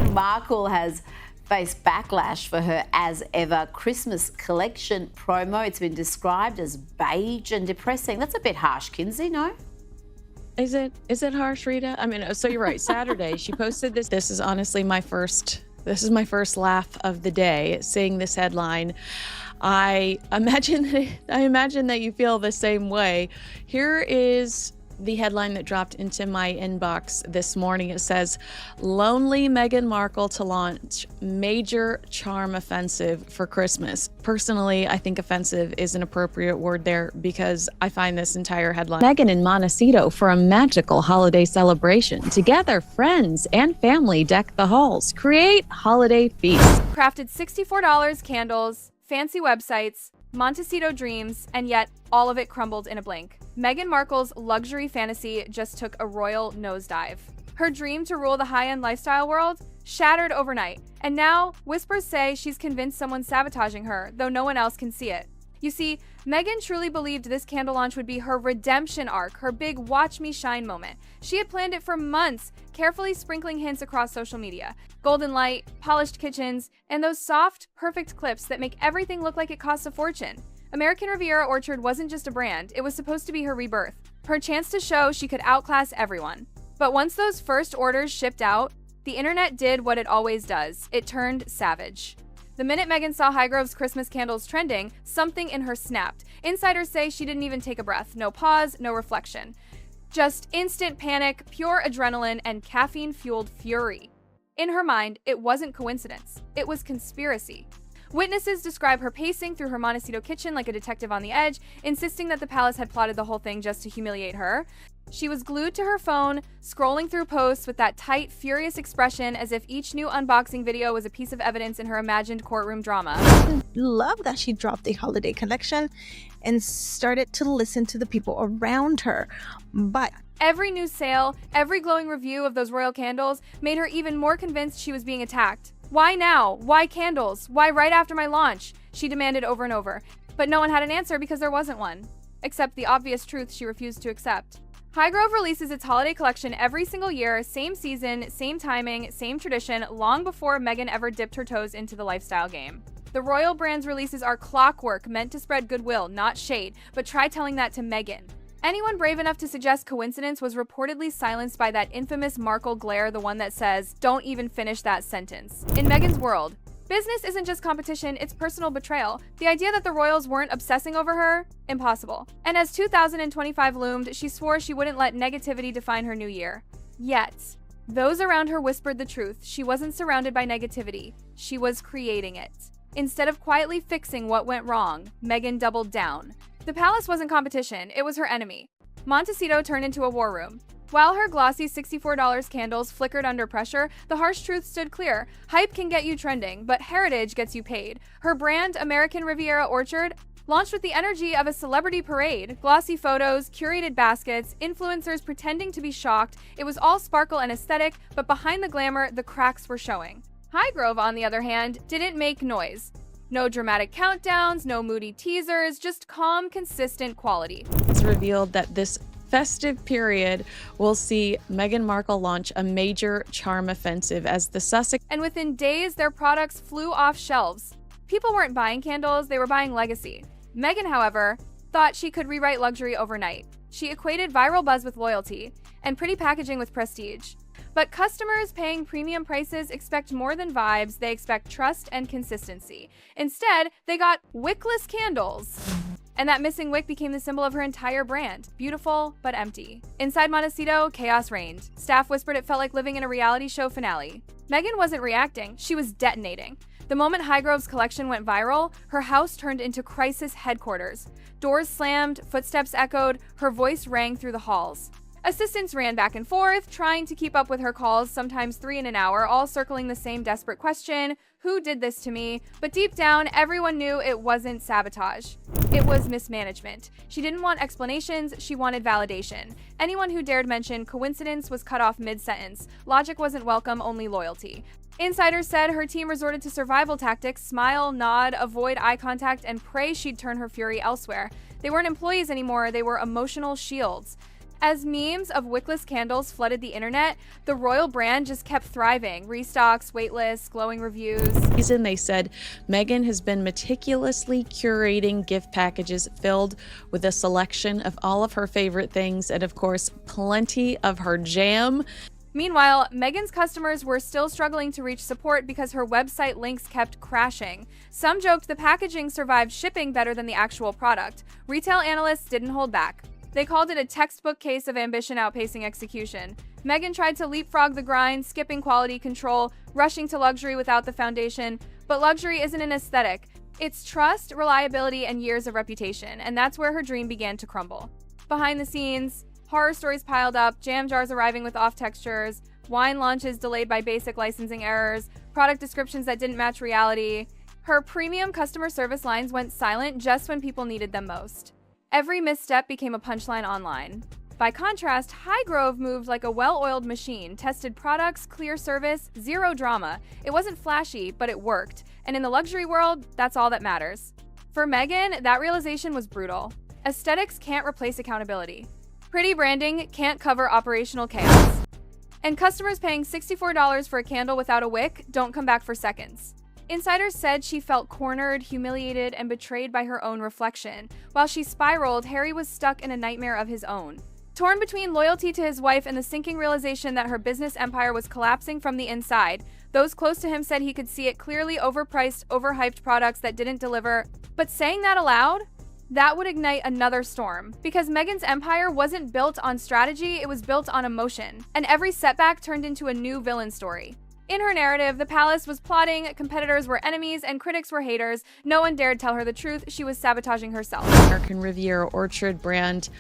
Meghan Markle has faced backlash for her as-ever Christmas collection promo. It's been described as beige and depressing. That's a bit harsh, Kinsey, no? Is it harsh, Rita? I mean, so you're right. Saturday, she posted this. This is honestly my first laugh of the day, seeing this headline. I imagine that you feel the same way. Here is the headline that dropped into my inbox this morning. It says, "Lonely Meghan Markle to launch major charm offensive for Christmas." Personally, I think offensive is an appropriate word there because I find this entire headline. Meghan in Montecito for a magical holiday celebration. Together, friends and family deck the halls. Create holiday feasts. Crafted $64 candles, fancy websites, Montecito dreams, and yet all of it crumbled in a blink. Meghan Markle's luxury fantasy just took a royal nosedive. Her dream to rule the high-end lifestyle world shattered overnight, and now whispers say she's convinced someone's sabotaging her, though no one else can see it. You see, Meghan truly believed this candle launch would be her redemption arc, her big watch me shine moment. She had planned it for months, carefully sprinkling hints across social media. Golden light, polished kitchens, and those soft, perfect clips that make everything look like it costs a fortune. American Riviera Orchard wasn't just a brand, it was supposed to be her rebirth. Her chance to show she could outclass everyone. But once those first orders shipped out, the internet did what it always does. It turned savage. The minute Meghan saw Highgrove's Christmas candles trending, something in her snapped. Insiders say she didn't even take a breath. No pause, no reflection. Just instant panic, pure adrenaline, and caffeine-fueled fury. In her mind, it wasn't coincidence. It was conspiracy. Witnesses describe her pacing through her Montecito kitchen like a detective on the edge, insisting that the palace had plotted the whole thing just to humiliate her. She was glued to her phone, scrolling through posts with that tight, furious expression as if each new unboxing video was a piece of evidence in her imagined courtroom drama. Love that she dropped the holiday collection and started to listen to the people around her. But every new sale, every glowing review of those royal candles made her even more convinced she was being attacked. Why now? Why candles? Why right after my launch? She demanded over and over. But no one had an answer because there wasn't one. Except the obvious truth she refused to accept. Highgrove releases its holiday collection every single year, same season, same timing, same tradition, long before Meghan ever dipped her toes into the lifestyle game. The royal brand's releases are clockwork, meant to spread goodwill, not shade, but try telling that to Meghan. Anyone brave enough to suggest coincidence was reportedly silenced by that infamous Markle glare, the one that says, "Don't even finish that sentence." In Meghan's world, business isn't just competition, it's personal betrayal. The idea that the royals weren't obsessing over her? Impossible. And as 2025 loomed, she swore she wouldn't let negativity define her new year. Yet, those around her whispered the truth. She wasn't surrounded by negativity. She was creating it. Instead of quietly fixing what went wrong, Meghan doubled down. The palace wasn't competition, it was her enemy. Montecito turned into a war room. While her glossy $64 candles flickered under pressure, the harsh truth stood clear. Hype can get you trending, but heritage gets you paid. Her brand, American Riviera Orchard, launched with the energy of a celebrity parade. Glossy photos, curated baskets, influencers pretending to be shocked. It was all sparkle and aesthetic, but behind the glamour, the cracks were showing. Highgrove, on the other hand, didn't make noise. No dramatic countdowns, no moody teasers, just calm, consistent quality. It's revealed that this festive period will see Meghan Markle launch a major charm offensive as the Sussex. And within days, their products flew off shelves. People weren't buying candles, they were buying legacy. Meghan, however, thought she could rewrite luxury overnight. She equated viral buzz with loyalty and pretty packaging with prestige. But customers paying premium prices expect more than vibes, they expect trust and consistency. Instead, they got wickless candles. And that missing wick became the symbol of her entire brand. Beautiful, but empty. Inside Montecito, chaos reigned. Staff whispered it felt like living in a reality show finale. Meghan wasn't reacting, she was detonating. The moment Highgrove's collection went viral, her house turned into crisis headquarters. Doors slammed, footsteps echoed, her voice rang through the halls. Assistants ran back and forth, trying to keep up with her calls, sometimes 3 in an hour, all circling the same desperate question, who did this to me? But deep down, everyone knew it wasn't sabotage. It was mismanagement. She didn't want explanations, she wanted validation. Anyone who dared mention coincidence was cut off mid-sentence. Logic wasn't welcome, only loyalty. Insiders said her team resorted to survival tactics, smile, nod, avoid eye contact, and pray she'd turn her fury elsewhere. They weren't employees anymore, they were emotional shields. As memes of wickless candles flooded the internet, the royal brand just kept thriving. Restocks, waitlists, glowing reviews. They said Meghan has been meticulously curating gift packages filled with a selection of all of her favorite things and, of course, plenty of her jam. Meanwhile, Meghan's customers were still struggling to reach support because her website links kept crashing. Some joked the packaging survived shipping better than the actual product. Retail analysts didn't hold back. They called it a textbook case of ambition outpacing execution. Meghan tried to leapfrog the grind, skipping quality control, rushing to luxury without the foundation. But luxury isn't an aesthetic. It's trust, reliability, and years of reputation, and that's where her dream began to crumble. Behind the scenes, horror stories piled up, jam jars arriving with off textures, wine launches delayed by basic licensing errors, product descriptions that didn't match reality. Her premium customer service lines went silent just when people needed them most. Every misstep became a punchline online. By contrast, Highgrove moved like a well-oiled machine, tested products, clear service, zero drama. It wasn't flashy, but it worked. And in the luxury world, that's all that matters. For Meghan, that realization was brutal. Aesthetics can't replace accountability. Pretty branding can't cover operational chaos. And customers paying $64 for a candle without a wick don't come back for seconds. Insiders said she felt cornered, humiliated, and betrayed by her own reflection. While she spiraled, Harry was stuck in a nightmare of his own. Torn between loyalty to his wife and the sinking realization that her business empire was collapsing from the inside, those close to him said he could see it clearly: overpriced, overhyped products that didn't deliver. But saying that aloud? That would ignite another storm. Because Meghan's empire wasn't built on strategy, it was built on emotion. And every setback turned into a new villain story. In her narrative, the palace was plotting, competitors were enemies, and critics were haters. No one dared tell her the truth. She was sabotaging herself. American Riviera Orchard brand.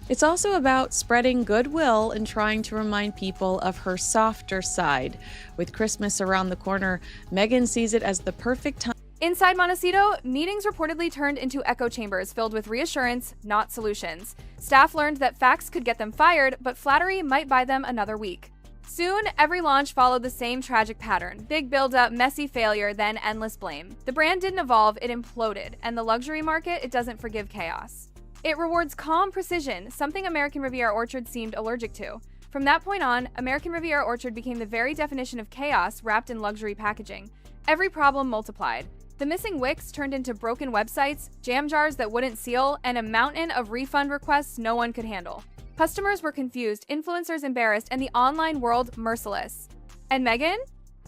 It's also about spreading goodwill and trying to remind people of her softer side. With Christmas around the corner, Meghan sees it as the perfect time. Inside Montecito, meetings reportedly turned into echo chambers filled with reassurance, not solutions. Staff learned that facts could get them fired, but flattery might buy them another week. Soon, every launch followed the same tragic pattern. Big build-up, messy failure, then endless blame. The brand didn't evolve, it imploded, and the luxury market, it doesn't forgive chaos. It rewards calm precision, something American Riviera Orchard seemed allergic to. From that point on, American Riviera Orchard became the very definition of chaos wrapped in luxury packaging. Every problem multiplied. The missing wicks turned into broken websites, jam jars that wouldn't seal, and a mountain of refund requests no one could handle. Customers were confused, influencers embarrassed, and the online world merciless. And Meghan?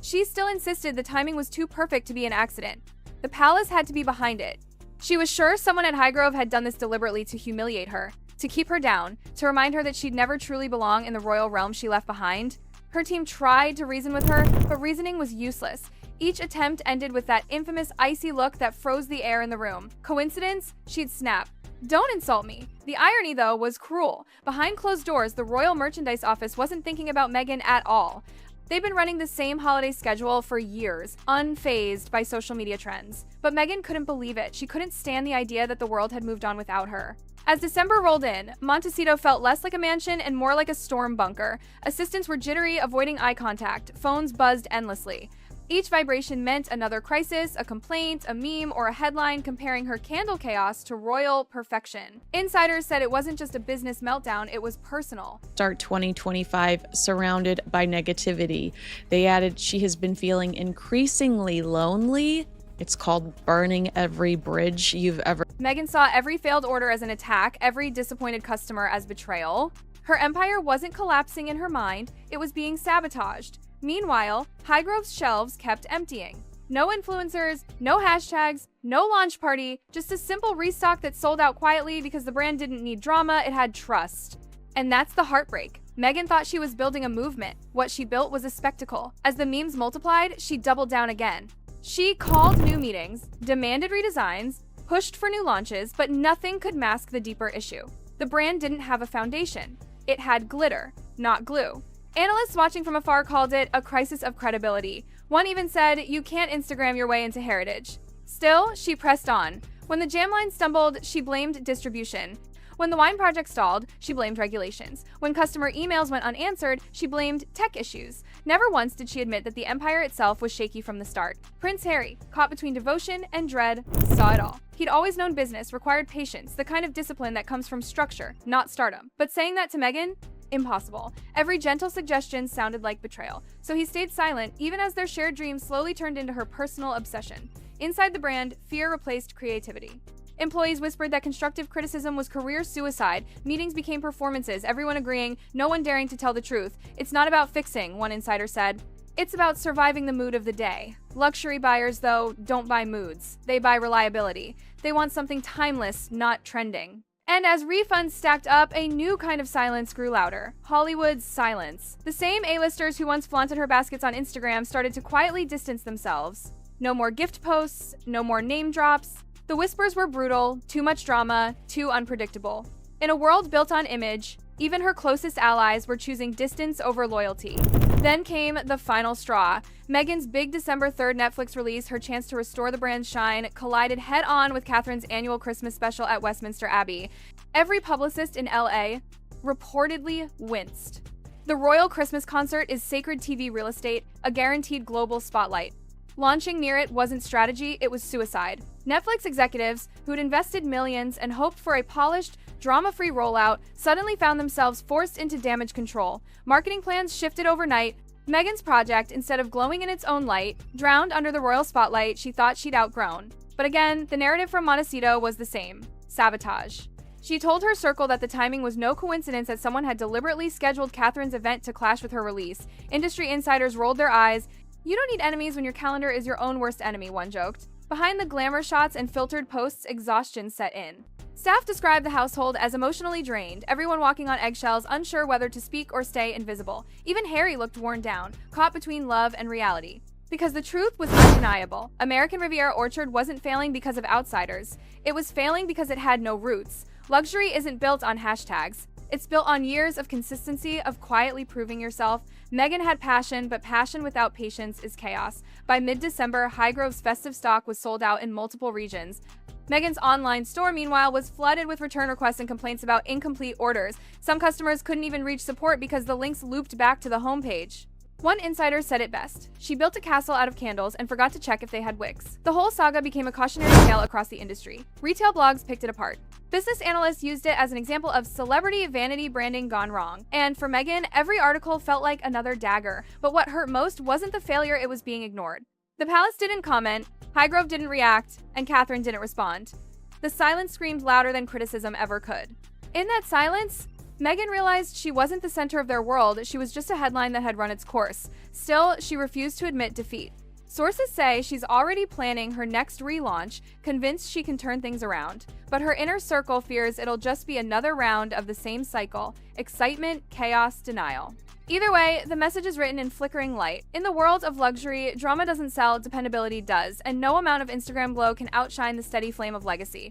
She still insisted the timing was too perfect to be an accident. The palace had to be behind it. She was sure someone at Highgrove had done this deliberately to humiliate her, to keep her down, to remind her that she'd never truly belong in the royal realm she left behind. Her team tried to reason with her, but reasoning was useless. Each attempt ended with that infamous icy look that froze the air in the room. Coincidence? She'd snap. Don't insult me. The irony, though, was cruel. Behind closed doors, the Royal Merchandise Office wasn't thinking about Meghan at all. They've been running the same holiday schedule for years, unfazed by social media trends. But Meghan couldn't believe it. She couldn't stand the idea that the world had moved on without her. As December rolled in, Montecito felt less like a mansion and more like a storm bunker. Assistants were jittery, avoiding eye contact. Phones buzzed endlessly. Each vibration meant another crisis, a complaint, a meme, or a headline comparing her candle chaos to royal perfection. Insiders said it wasn't just a business meltdown, it was personal. Start 2025 surrounded by negativity. They added she has been feeling increasingly lonely. It's called burning every bridge you've ever. Meghan saw every failed order as an attack, every disappointed customer as betrayal. Her empire wasn't collapsing in her mind, it was being sabotaged. Meanwhile, Highgrove's shelves kept emptying. No influencers, no hashtags, no launch party, just a simple restock that sold out quietly because the brand didn't need drama, it had trust. And that's the heartbreak. Meghan thought she was building a movement. What she built was a spectacle. As the memes multiplied, she doubled down again. She called new meetings, demanded redesigns, pushed for new launches, but nothing could mask the deeper issue. The brand didn't have a foundation. It had glitter, not glue. Analysts watching from afar called it a crisis of credibility. One even said, you can't Instagram your way into heritage. Still, she pressed on. When the jam line stumbled, she blamed distribution. When the wine project stalled, she blamed regulations. When customer emails went unanswered, she blamed tech issues. Never once did she admit that the empire itself was shaky from the start. Prince Harry, caught between devotion and dread, saw it all. He'd always known business required patience, the kind of discipline that comes from structure, not stardom. But saying that to Meghan? Impossible. Every gentle suggestion sounded like betrayal, so he stayed silent even as their shared dream slowly turned into her personal obsession. Inside the brand, fear replaced creativity. Employees whispered that constructive criticism was career suicide. Meetings became performances, everyone agreeing, no one daring to tell the truth. It's not about fixing, one insider said. It's about surviving the mood of the day. Luxury buyers, though, don't buy moods. They buy reliability. They want something timeless, not trending. And as refunds stacked up, a new kind of silence grew louder. Hollywood's silence. The same A-listers who once flaunted her baskets on Instagram started to quietly distance themselves. No more gift posts, no more name drops. The whispers were brutal, too much drama, too unpredictable. In a world built on image, even her closest allies were choosing distance over loyalty. Then came the final straw. Meghan's big December 3rd Netflix release, her chance to restore the brand's shine, collided head-on with Catherine's annual Christmas special at Westminster Abbey. Every publicist in LA reportedly winced. The Royal Christmas Concert is sacred TV real estate, a guaranteed global spotlight. Launching near it wasn't strategy, it was suicide. Netflix executives, who'd invested millions and hoped for a polished, drama-free rollout, suddenly found themselves forced into damage control. Marketing plans shifted overnight. Meghan's project, instead of glowing in its own light, drowned under the royal spotlight she thought she'd outgrown. But again, the narrative from Montecito was the same: sabotage. She told her circle that the timing was no coincidence, that someone had deliberately scheduled Catherine's event to clash with her release. Industry insiders rolled their eyes. You don't need enemies when your calendar is your own worst enemy, one joked. Behind the glamour shots and filtered posts, exhaustion set in. Staff described the household as emotionally drained, everyone walking on eggshells, unsure whether to speak or stay invisible. Even Harry looked worn down, caught between love and reality. Because the truth was undeniable. American Riviera Orchard wasn't failing because of outsiders. It was failing because it had no roots. Luxury isn't built on hashtags. It's built on years of consistency, of quietly proving yourself. Meghan had passion, but passion without patience is chaos. By mid-December, Highgrove's festive stock was sold out in multiple regions. Meghan's online store, meanwhile, was flooded with return requests and complaints about incomplete orders. Some customers couldn't even reach support because the links looped back to the homepage. One insider said it best. She built a castle out of candles and forgot to check if they had wicks. The whole saga became a cautionary tale across the industry. Retail blogs picked it apart. Business analysts used it as an example of celebrity vanity branding gone wrong. And for Meghan, every article felt like another dagger. But what hurt most wasn't the failure, it was being ignored. The palace didn't comment, Highgrove didn't react, and Catherine didn't respond. The silence screamed louder than criticism ever could. In that silence, Meghan realized she wasn't the center of their world, she was just a headline that had run its course. Still, she refused to admit defeat. Sources say she's already planning her next relaunch, convinced she can turn things around. But her inner circle fears it'll just be another round of the same cycle: excitement, chaos, denial. Either way, the message is written in flickering light. In the world of luxury, drama doesn't sell, dependability does, and no amount of Instagram glow can outshine the steady flame of legacy.